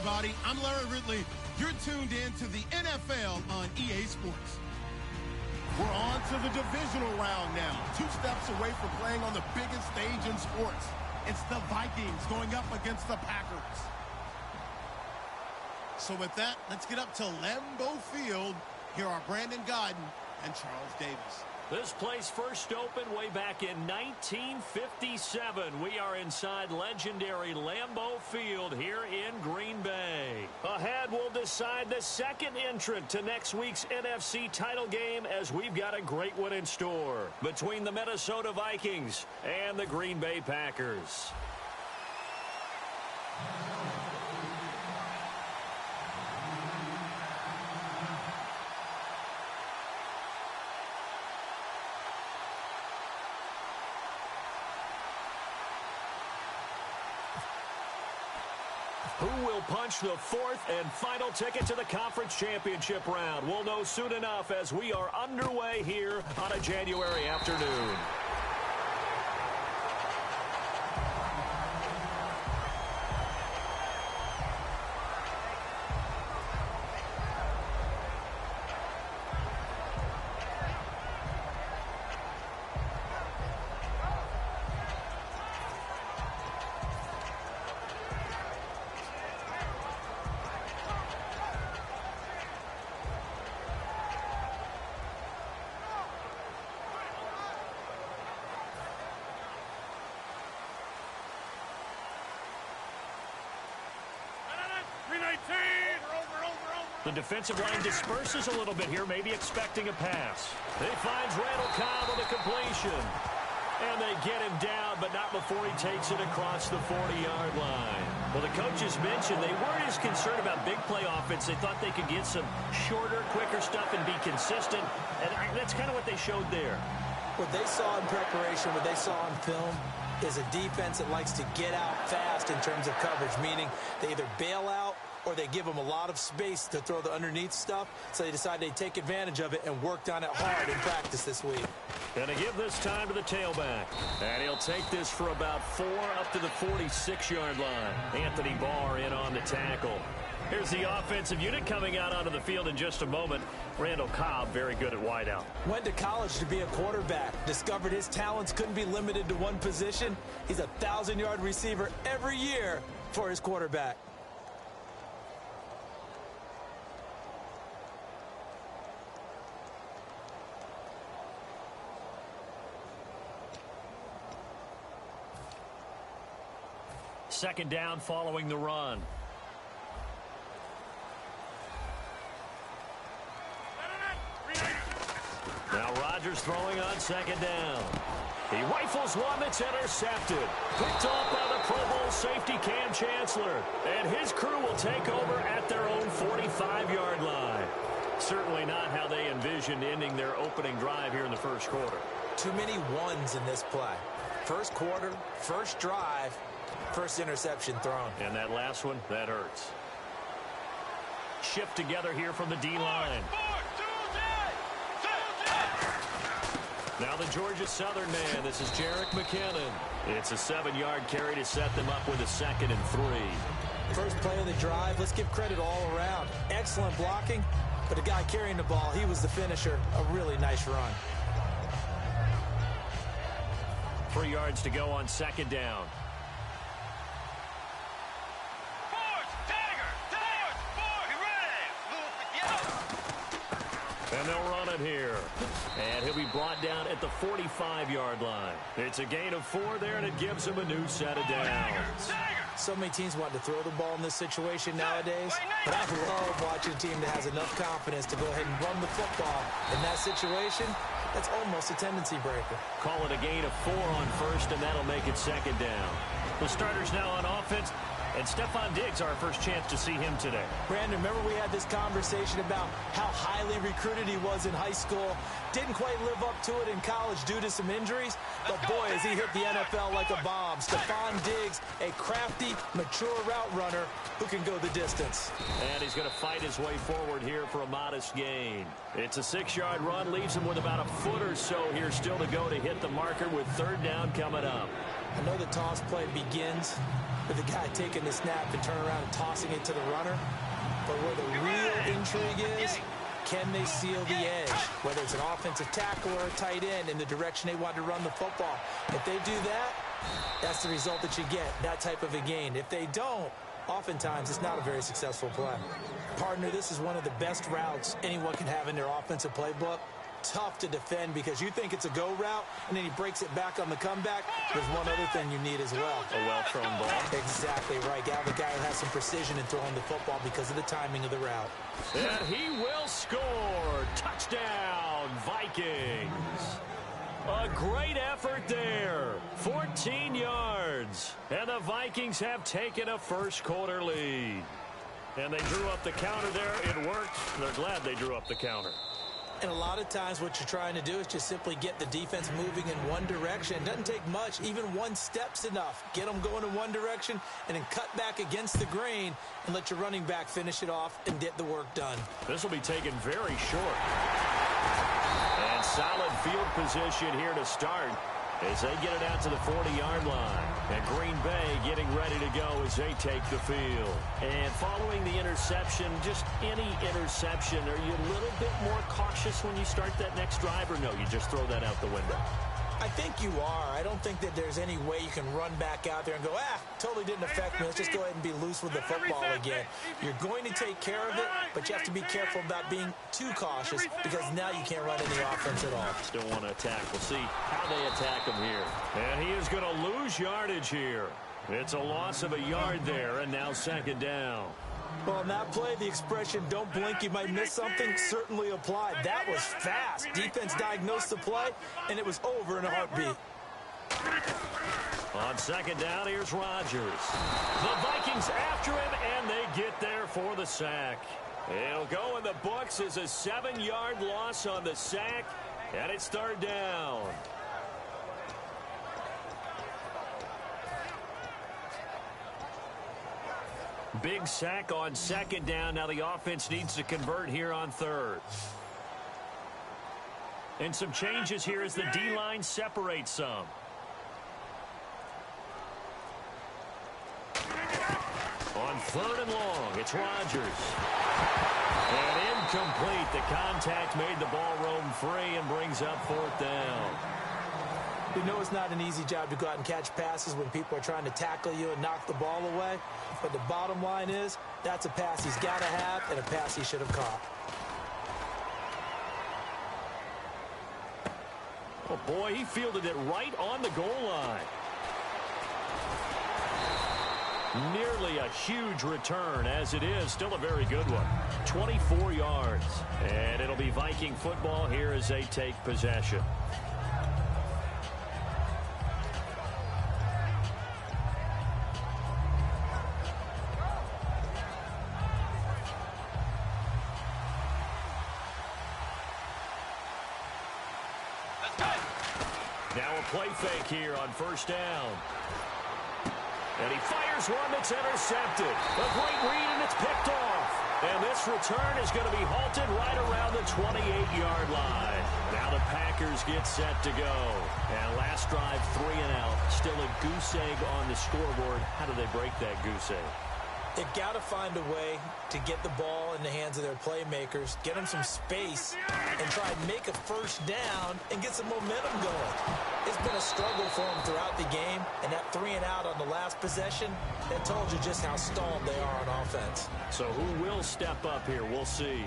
everybody. I'm Larry Ridley. You're tuned in to the NFL on EA Sports. We're on to the divisional round now. 2 steps away from playing on the biggest stage in sports. It's the Vikings going up against the Packers. So with that, let's get up to Lambeau Field. Here are Brandon Gaudin and Charles Davis. This place first opened way back in 1957. We are inside legendary Lambeau Field here in Green Bay. Ahead, we'll decide the second entrant to next week's NFC title game, as we've got a great one in store between the Minnesota Vikings and the Green Bay Packers. Who will punch the 4th and final ticket to the conference championship round? We'll know soon enough as we are underway here on a January afternoon. The defensive line disperses a little bit here, maybe expecting a pass. He finds Randall Cobb on the completion. And they get him down, but not before he takes it across the 40-yard line. Well, the coaches mentioned they weren't as concerned about big play offense. They thought they could get some shorter, quicker stuff and be consistent. And that's kind of what they showed there. What they saw in preparation, what they saw on film, is a defense that likes to get out fast in terms of coverage, meaning they either bail out or they give them a lot of space to throw the underneath stuff, so they decided they'd take advantage of it and worked on it hard in practice this week. Going to give this time to the tailback. And he'll take this for about 4 up to the 46-yard line. Anthony Barr in on the tackle. Here's the offensive unit coming out onto the field in just a moment. Randall Cobb, very good at wideout. Went to college to be a quarterback. Discovered his talents couldn't be limited to one position. He's a 1,000-yard receiver every year for his quarterback. Second down following the run. Now Rodgers throwing on second down. He rifles one that's intercepted. Picked off by the Pro Bowl safety Cam Chancellor. And his crew will take over at their own 45-yard line. Certainly not how they envisioned ending their opening drive here in the first quarter. Too many ones in this play. First quarter, first drive, first interception thrown. And that last one, that hurts. Shift together here from the D-line. Now the Georgia Southern man. This is Jerick McKinnon. It's a 7-yard carry to set them up with a 2nd and 3. First play of the drive. Let's give credit all around. Excellent blocking, but the guy carrying the ball, he was the finisher. A really nice run. 3 yards to go on second down. And they'll run it here. And he'll be brought down at the 45-yard line. It's a gain of 4 there, and it gives him a new set of downs. So many teams want to throw the ball in this situation nowadays, but I love watching a team that has enough confidence to go ahead and run the football. In that situation, that's almost a tendency breaker. Call it a gain of 4 on first, and that'll make it second down. The starters now on offense. And Stephon Diggs, our first chance to see him today. Brandon, remember we had this conversation about how highly recruited he was in high school. Didn't quite live up to it in college due to some injuries. But boy, has he hit the NFL like a bomb. Stephon Diggs, a crafty, mature route runner who can go the distance. And he's going to fight his way forward here for a modest gain. It's a 6-yard run, leaves him with about a foot or so here still to go to hit the marker with third down coming up. I know the toss play begins with the guy taking the snap and turning around and tossing it to the runner. But where the real intrigue is, can they seal the edge? Whether it's an offensive tackle or a tight end in the direction they want to run the football. If they do that, that's the result that you get, that type of a gain. If they don't, oftentimes it's not a very successful play. Partner, this is one of the best routes anyone can have in their offensive playbook. Tough to defend because you think it's a go route, and then he breaks it back on the comeback. There's one other thing you need as well. A well-thrown ball. Exactly right. Got the guy who has some precision in throwing the football because of the timing of the route. And he will score. Touchdown, Vikings. A great effort there. 14 yards. And the Vikings have taken a first-quarter lead. And they drew up the counter there. It worked. They're glad they drew up the counter. And a lot of times what you're trying to do is just simply get the defense moving in one direction. It doesn't take much. Even one step's enough. Get them going in one direction and then cut back against the grain and let your running back finish it off and get the work done. This will be taken very short. And solid field position here to start as they get it out to the 40-yard line. And Green Bay getting ready to go as they take the field. And following the interception, just any interception, are you a little bit more cautious when you start that next drive, or no, you just throw that out the window? I think you are. I don't think that there's any way you can run back out there and go, totally didn't affect me. Let's just go ahead and be loose with the football again. You're going to take care of it, but you have to be careful about being too cautious because now you can't run any offense at all. Still want to attack. We'll see how they attack him here. And he is going to lose yardage here. It's a loss of a yard there, and now second down. Well, on that play, the expression, don't blink, you might miss something, certainly applied. That was fast. Defense diagnosed the play, and it was over in a heartbeat. On second down, here's Rodgers. The Vikings after him, and they get there for the sack. It'll go in the books as a 7-yard loss on the sack, and it's third down. Big sack on second down. Now the offense needs to convert here on third. And some changes here as the D-line separates some. On third and long, it's Rodgers. And incomplete. The contact made the ball roam free and brings up fourth down. We know it's not an easy job to go out and catch passes when people are trying to tackle you and knock the ball away. But the bottom line is, that's a pass he's got to have and a pass he should have caught. Oh, boy, he fielded it right on the goal line. Nearly a huge return, as it is. Still a very good one. 24 yards. And it'll be Viking football here as they take possession. Now a play fake here on first down. And he fires one that's intercepted. A great read, and it's picked off. And this return is going to be halted right around the 28-yard line. Now the Packers get set to go. And last drive, 3 and out. Still a goose egg on the scoreboard. How do they break that goose egg? They've got to find a way to get the ball in the hands of their playmakers, get them some space, and try and make a first down and get some momentum going. It's been a struggle for them throughout the game, and that 3 and out on the last possession, that told you just how stalled they are on offense. So who will step up here? We'll see.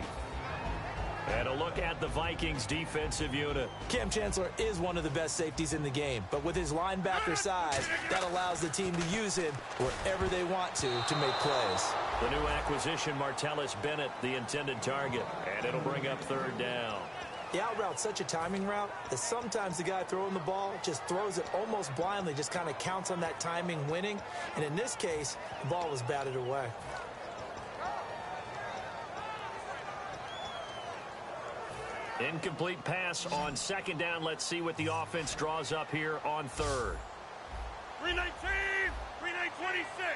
And a look at the Vikings defensive unit. Cam Chancellor is one of the best safeties in the game, but with his linebacker size, that allows the team to use him wherever they want to make plays. The new acquisition, Martellus Bennett, the intended target, and it'll bring up third down. The out route's such a timing route that sometimes the guy throwing the ball just throws it almost blindly, just kind of counts on that timing winning, and in this case, the ball was batted away. Incomplete pass on second down. Let's see what the offense draws up here on third. 319, 3926.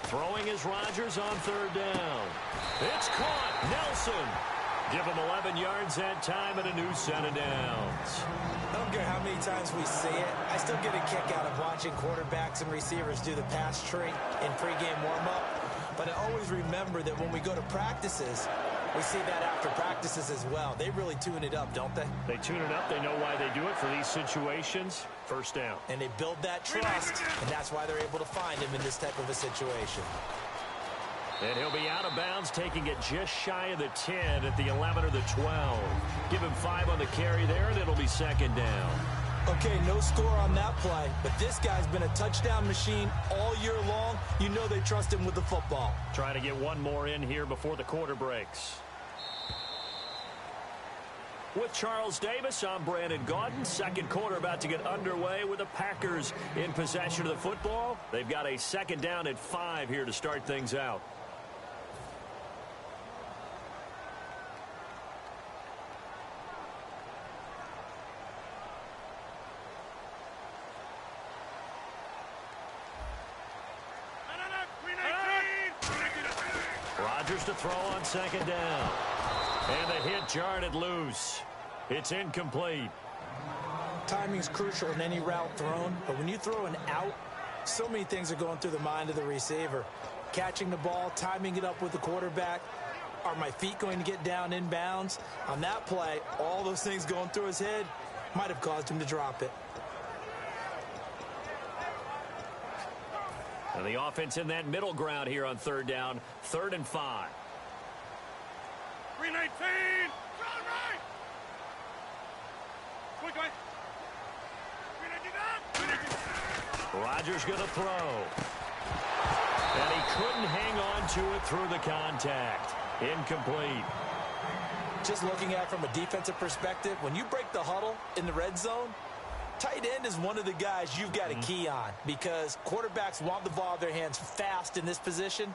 Throwing is Rodgers on third down. It's caught. Nelson Give him 11 yards that time and a new set of downs. I don't care how many times we see it. I still get a kick out of watching quarterbacks and receivers do the pass tree in pregame warm-up. But I always remember that when we go to practices, we see that after practices as well. They really tune it up, don't they? They tune it up. They know why they do it for these situations. First down. And they build that trust, and that's why they're able to find him in this type of a situation. And he'll be out of bounds, taking it just shy of the 10 at the 11 or the 12. Give him 5 on the carry there, and it'll be second down. Okay, no score on that play, but this guy's been a touchdown machine all year long. You know they trust him with the football. Trying to get one more in here before the quarter breaks. With Charles Davis, I'm Brandon Gaudin. Second quarter about to get underway with the Packers in possession of the football. They've got a second down at 5 here to start things out. Rodgers to throw on second down. And the hit jarred it loose. It's incomplete. Timing's crucial in any route thrown, but when you throw an out, so many things are going through the mind of the receiver. Catching the ball, timing it up with the quarterback. Are my feet going to get down in bounds? On that play, all those things going through his head might have caused him to drop it. And the offense in that middle ground here on third down. 3rd and 5. 319. Right. Quick, guy. 319. Rodgers going to throw. And he couldn't hang on to it through the contact. Incomplete. Just looking at it from a defensive perspective, when you break the huddle in the red zone, tight end is one of the guys you've got to key on because quarterbacks want the ball in their hands fast in this position,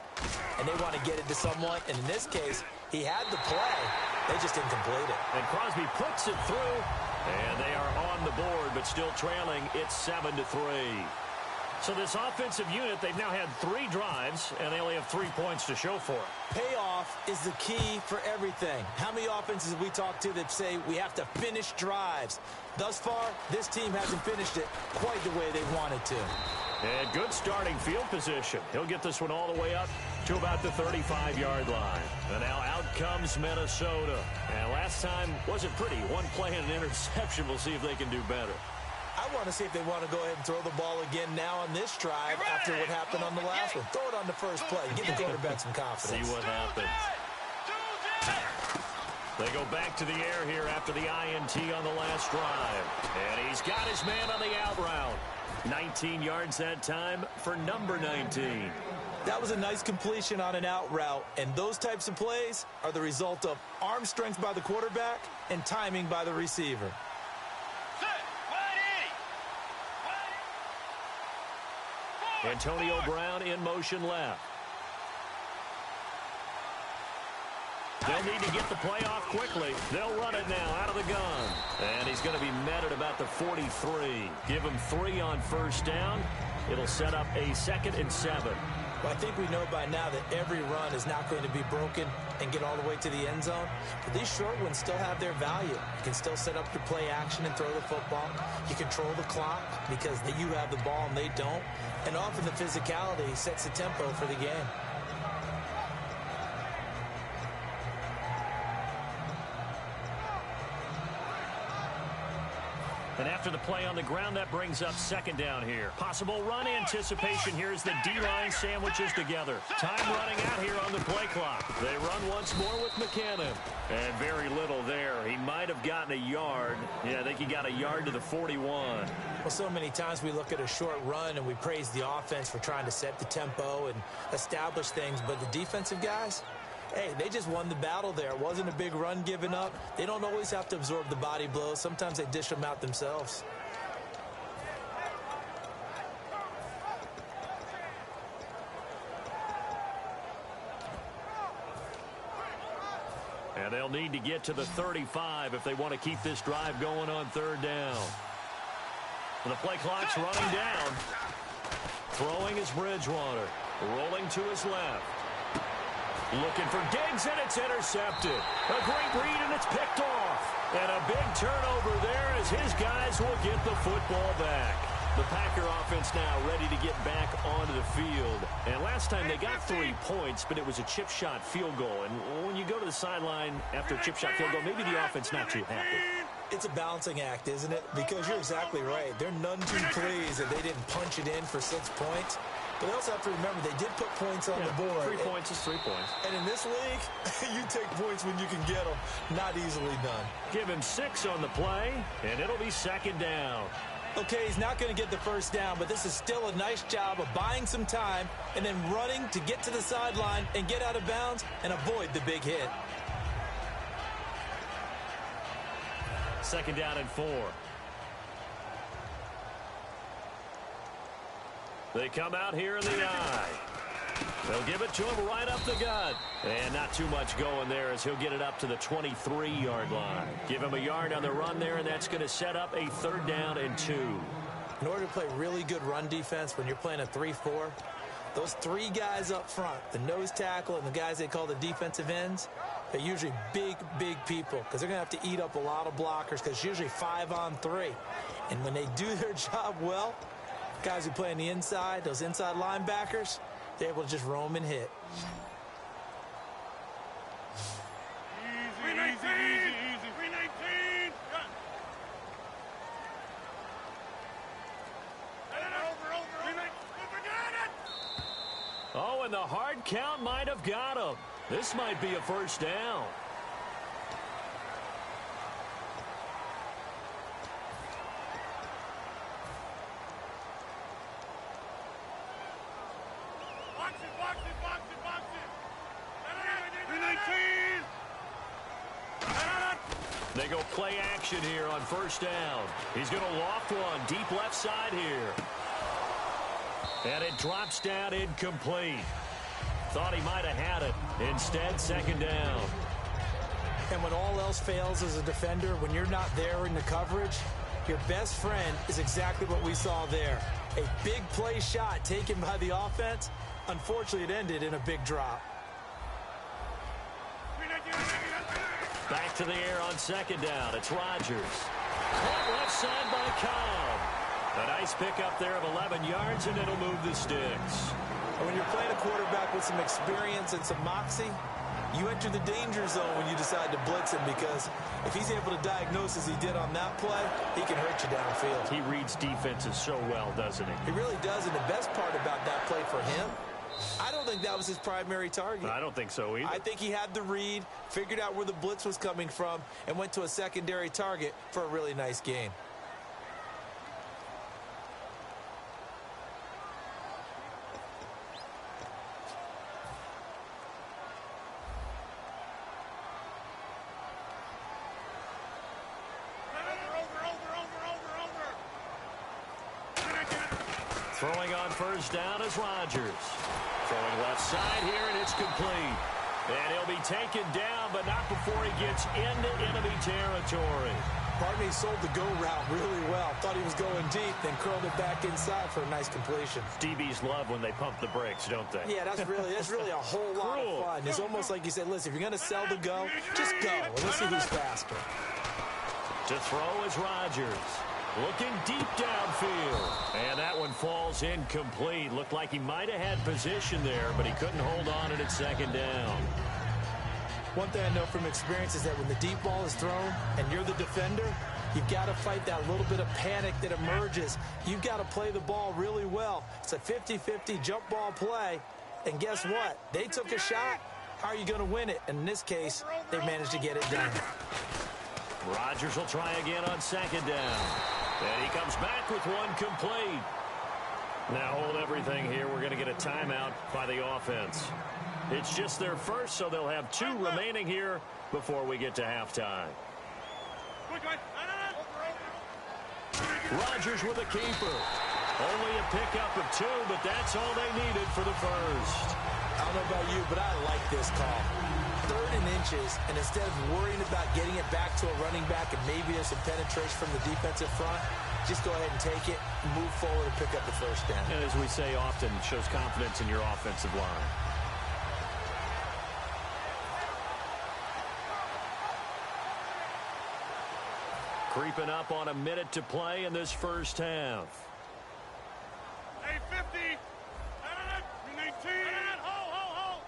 and they want to get it to someone. And in this case, he had the play. They just didn't complete it. And Crosby puts it through, and they are on the board, but still trailing. It's 7-3. So this offensive unit, they've now had 3 drives, and they only have 3 points to show for it. Payoff is the key for everything. How many offenses have we talked to that say we have to finish drives? Thus far, this team hasn't finished it quite the way they wanted to. And good starting field position. He'll get this one all the way up to about the 35-yard line. And now out comes Minnesota. And last time wasn't pretty. One play and an interception. We'll see if they can do better. I want to see if they want to go ahead and throw the ball again now on this drive after what happened on the last one. Throw it on the first play. Give the quarterback some confidence. See what happens. They go back to the air here after the INT on the last drive. And he's got his man on the out route. 19 yards that time for number 19. That was a nice completion on an out route. And those types of plays are the result of arm strength by the quarterback and timing by the receiver. Antonio Brown in motion left. They'll need to get the play off quickly. They'll run it now out of the gun. And he's going to be met at about the 43. Give him 3 on first down. It'll set up a 2nd and 7. Well, I think we know by now that every run is not going to be broken and get all the way to the end zone. But these short ones still have their value. You can still set up your play action and throw the football. You control the clock because you have the ball and they don't. And often the physicality sets the tempo for the game. And after the play on the ground, that brings up 2nd down here. Possible run anticipation here as the D-line sandwiches together. Time running out here on the play clock. They run once more with McKinnon. And very little there. He might have gotten a yard. Yeah, I think he got a yard to the 41. Well, so many times we look at a short run and we praise the offense for trying to set the tempo and establish things. But the defensive guys, hey, they just won the battle there. It wasn't a big run given up. They don't always have to absorb the body blows. Sometimes they dish them out themselves. And they'll need to get to the 35 if they want to keep this drive going on 3rd down. The play clock's running down. Throwing is Bridgewater. Rolling to his left. Looking for Diggs, and it's intercepted. A great read, and it's picked off. And a big turnover there as his guys will get the football back. The Packer offense now ready to get back onto the field. And last time they got 3 points, but it was a chip shot field goal. And when you go to the sideline after a chip shot field goal, maybe the offense not too happy. It's a balancing act, isn't it? Because you're exactly right. They're none too pleased that they didn't punch it in for 6 points. But they also have to remember they did put points on the board. 3 points is 3 points. And in this league, you take points when you can get them. Not easily done. Give him 6 on the play, and it'll be second down. Okay, he's not going to get the first down, but this is still a nice job of buying some time and then running to get to the sideline and get out of bounds and avoid the big hit. Second down and 4. They come out here in the eye. They'll give it to him right up the gut. And not too much going there as he'll get it up to the 23-yard line. Give him a yard on the run there, and that's going to set up a 3rd down and 2. In order to play really good run defense when you're playing a 3-4, those 3 guys up front, the nose tackle and the guys they call the defensive ends, they're usually big, big people because they're going to have to eat up a lot of blockers because it's usually 5 on 3. And when they do their job well, guys who play on the inside, those inside linebackers, they're able to just roam and hit. Easy, easy, easy. 319. Oh, and the hard count might have got him. This might be a first down. They go play action here on first down. He's going to loft one deep left side here. And it drops down incomplete. Thought he might have had it. Instead, second down. And when all else fails as a defender, when you're not there in the coverage, your best friend is exactly what we saw there. A big play shot taken by the offense. Unfortunately, it ended in a big drop. Back to the air on second down. It's Rodgers. Caught left side by Cobb. A nice pickup there of 11 yards, and it'll move the sticks. And when you're playing a quarterback with some experience and some moxie, you enter the danger zone when you decide to blitz him because if he's able to diagnose as he did on that play, he can hurt you downfield. He reads defenses so well, doesn't he? He really does, and the best part about that play for him, I don't think that was his primary target. I don't think so either. I think he had the read, figured out where the blitz was coming from, and went to a secondary target for a really nice gain. Throwing on first down is Rodgers. Throwing left side here, and it's complete. And he'll be taken down, but not before he gets into enemy territory. Pardon me, sold the go route really well. Thought he was going deep, then curled it back inside for a nice completion. DBs love when they pump the brakes, don't they? Yeah, that's really a whole lot of fun. It's almost like you said, listen, if you're going to sell the go, just go. And let's see who's faster. To throw is Rodgers. Looking deep downfield. And that one falls incomplete. Looked like he might have had position there, but he couldn't hold on at second down. One thing I know from experience is that when the deep ball is thrown and you're the defender, you've got to fight that little bit of panic that emerges. You've got to play the ball really well. It's a 50-50 jump ball play. And guess what? They took a shot. How are you going to win it? And in this case, they managed to get it done. Rodgers will try again on second down. And he comes back with one complete. Now hold everything here. We're going to get a timeout by the offense. It's just their first, so they'll have 2 remaining here before we get to halftime. Rodgers with a keeper. Only a pickup of 2, but that's all they needed for the first. I don't know about you, but I like this call. 3rd and inches, and instead of worrying about getting it back to a running back and maybe there's some penetration from the defensive front, just go ahead and take it, move forward, and pick up the first down. And as we say often, it shows confidence in your offensive line. Creeping up on a minute to play in this first half. Hey, 50. 319. Hold.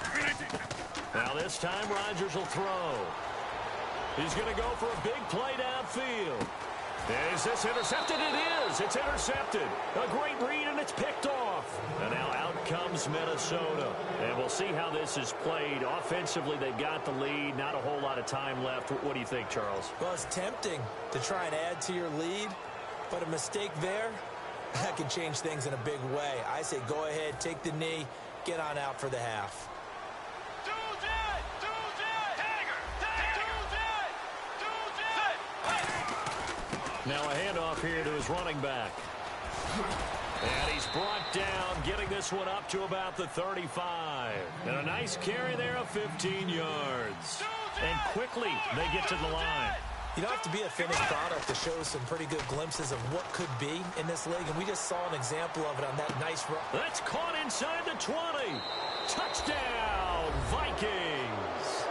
319. Now this time Rodgers will throw. He's going to go for a big play downfield. Is this intercepted? It is. It's intercepted. A great read, and it's picked off. And now out comes Minnesota. And we'll see how this is played. Offensively, they've got the lead. Not a whole lot of time left. What do you think, Charles? Well, it's tempting to try and add to your lead, but a mistake there, that can change things in a big way. I say go ahead, take the knee, get on out for the half. Now a handoff here to his running back. And he's brought down, getting this one up to about the 35. And a nice carry there of 15 yards. And quickly they get to the line. You don't have to be a finished product to show some pretty good glimpses of what could be in this league, and we just saw an example of it on that nice run. That's caught inside the 20. Touchdown, Vikings.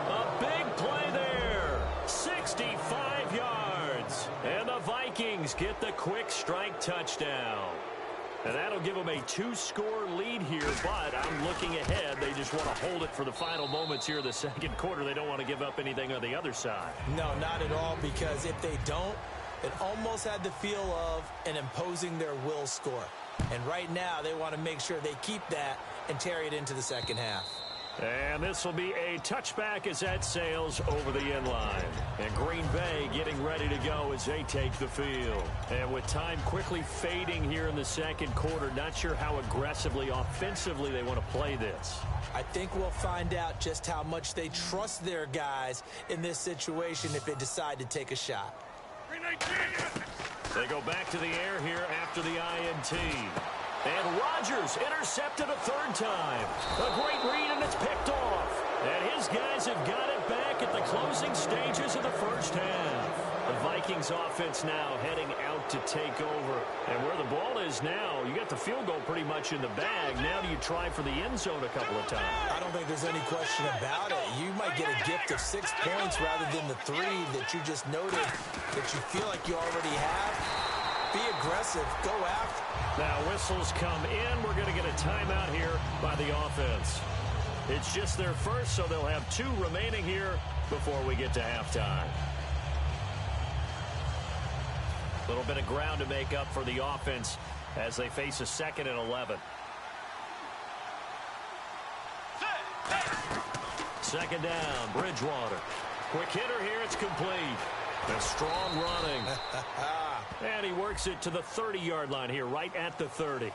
A big play there. 65 yards. And the Vikings get the quick strike touchdown. And that'll give them a 2-score lead here, but I'm looking ahead. They just want to hold it for the final moments here in the second quarter. They don't want to give up anything on the other side. No, not at all, because if they don't, it almost had the feel of an imposing their will score. And right now, they want to make sure they keep that and carry it into the second half. And this will be a touchback as that sails over the end line. And Green Bay getting ready to go as they take the field. And with time quickly fading here in the second quarter, not sure how aggressively, offensively they want to play this. I think we'll find out just how much they trust their guys in this situation if they decide to take a shot. 319. They go back to the air here after the INT. And Rodgers intercepted a third time. A great read, and it's picked off. And his guys have got it back at the closing stages of the first half. The Vikings offense now heading out to take over. And where the ball is now, you got the field goal pretty much in the bag. Now do you try for the end zone a couple of times? I don't think there's any question about it. You might get a gift of 6 points rather than the 3 that you just noted that you feel like you already have. Be aggressive. Go after. Now whistles come in. We're going to get a timeout here by the offense. It's just their first, so they'll have 2 remaining here before we get to halftime. A little bit of ground to make up for the offense as they face a 2nd and 11. Second down, Bridgewater. Quick hitter here, it's complete. A strong running. And he works it to the 30-yard line here, right at the 30.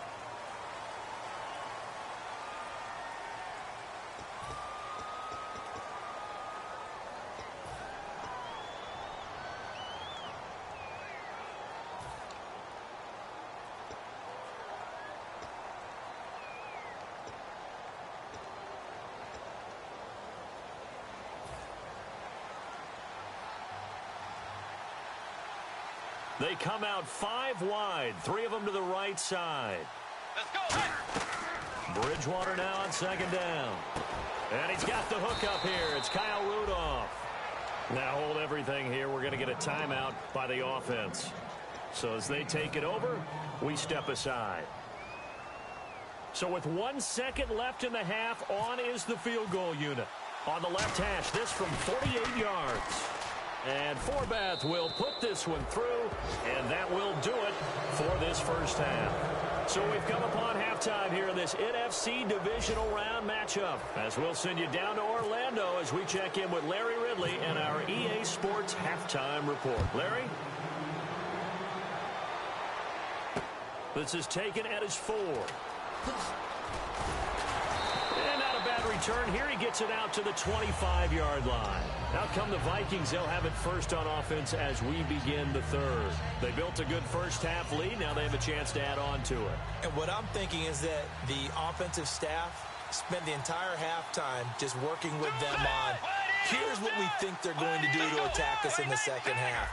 They come out 5 wide, 3 of them to the right side. Let's go. Bridgewater now on second down. And he's got the hook up here. It's Kyle Rudolph. Now hold everything here. We're going to get a timeout by the offense. So as they take it over, we step aside. So with 1 second left in the half, on is the field goal unit. On the left hash, this from 48 yards. And Forbath will put this one through, and that will do it for this first half. So we've come upon halftime here in this NFC Divisional Round matchup, as we'll send you down to Orlando as we check in with Larry Ridley and our EA Sports Halftime Report. Larry? This is taken at his 4. And not a bad return here. He gets it out to the 25-yard line. Out come the Vikings. They'll have it first on offense as we begin the third. They built a good first-half lead. Now they have a chance to add on to it. And what I'm thinking is that the offensive staff spent the entire halftime just working with them on, here's what we think they're going to do to attack us in the second half.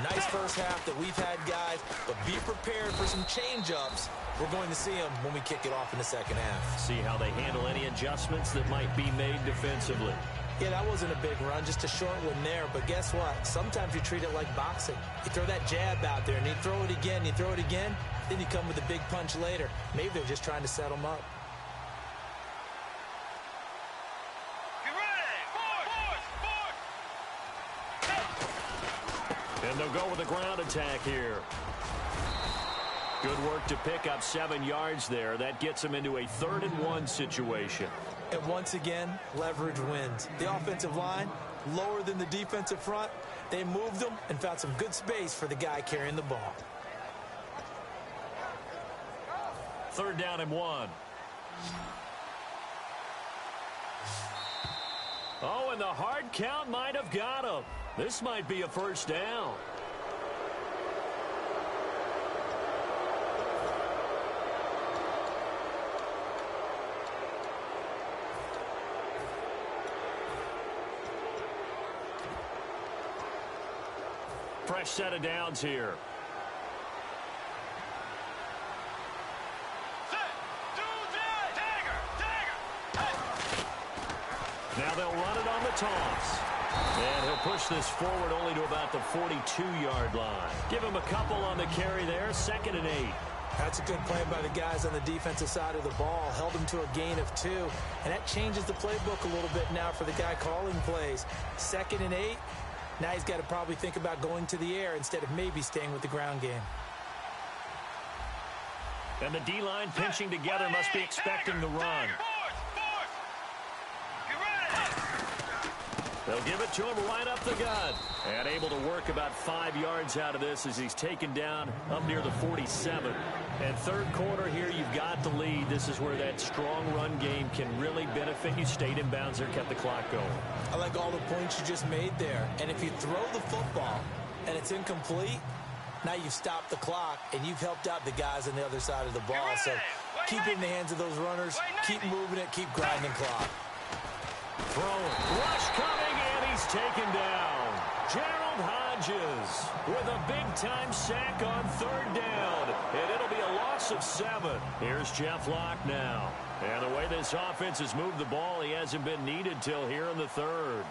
Nice first half that we've had, guys, but be prepared for some change-ups. We're going to see them when we kick it off in the second half. See how they handle any adjustments that might be made defensively. Yeah, that wasn't a big run, just a short one there. But guess what? Sometimes you treat it like boxing. You throw that jab out there, and you throw it again, you throw it again, then you come with a big punch later. Maybe they're just trying to set them up. Get ready! Force! And they'll go with a ground attack here. Good work to pick up 7 yards there. That gets them into a 3rd-and-1 situation. And once again, leverage wins. The offensive line, lower than the defensive front. They moved them and found some good space for the guy carrying the ball. 3rd down and 1. Oh, and the hard count might have got him. This might be a 1st down. Fresh set of downs here. Now they'll run it on the toss. And he'll push this forward only to about the 42-yard line. Give him a couple on the carry there. 2nd and 8. That's a good play by the guys on the defensive side of the ball. Held him to a gain of 2. And that changes the playbook a little bit now for the guy calling plays. 2nd and 8. Now he's got to probably think about going to the air instead of maybe staying with the ground game. And the D-line pinching together must be expecting the run. They'll give it to him right up the gut. And able to work about 5 yards out of this as he's taken down up near the 47. And 3rd quarter here, you've got the lead. This is where that strong run game can really benefit you. Stayed in bounds there, kept the clock going. I like all the points you just made there. And if you throw the football and it's incomplete, now you've stopped the clock and you've helped out the guys on the other side of the ball. So keep it in the hands of those runners. Keep moving it. Keep grinding clock. Throwing. Rush coming, and he's taken down. Gerald Hodges with a big-time sack on 3rd down. And it'll be a loss of 7. Here's Jeff Locke now. And the way this offense has moved the ball, he hasn't been needed till here in the 3rd.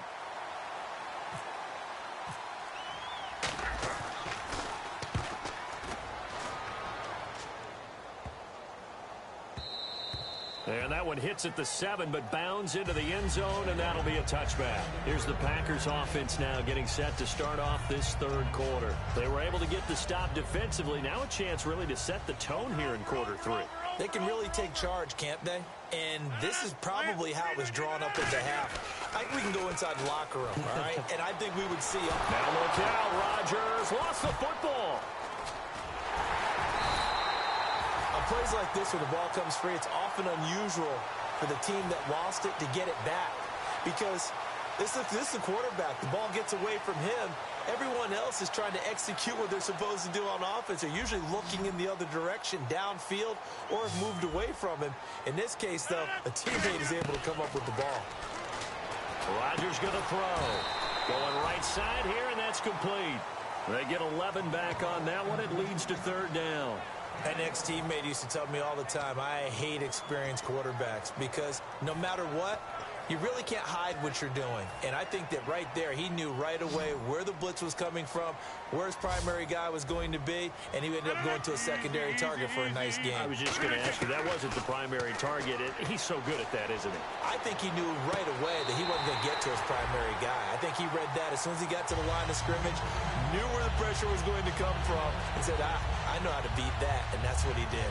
And that one hits at the 7, but bounds into the end zone, and that'll be a touchback. Here's the Packers offense now getting set to start off this 3rd quarter. They were able to get the stop defensively. Now a chance really to set the tone here in quarter 3. They can really take charge, can't they? And this is probably how it was drawn up at the half. I think we can go inside the locker room, all right? And I think we would see... Now look out, Rodgers lost the football. Plays like this where the ball comes free, it's often unusual for the team that lost it to get it back. Because this is the quarterback. The ball gets away from him. Everyone else is trying to execute what they're supposed to do on offense. They're usually looking in the other direction, downfield, or have moved away from him. In this case, though, a teammate is able to come up with the ball. Rodgers going to throw. Going right side here, and that's complete. They get 11 back on that one. It leads to 3rd down. An ex-teammate used to tell me all the time, I hate experienced quarterbacks because no matter what, you really can't hide what you're doing. And I think that right there, he knew right away where the blitz was coming from, where his primary guy was going to be, and he ended up going to a secondary target for a nice game. I was just going to ask you, that wasn't the primary target. He's so good at that, isn't he? I think he knew right away that he wasn't going to get to his primary guy. I think he read that as soon as he got to the line of scrimmage, knew where the pressure was going to come from, and said, I know how to beat that, and that's what he did.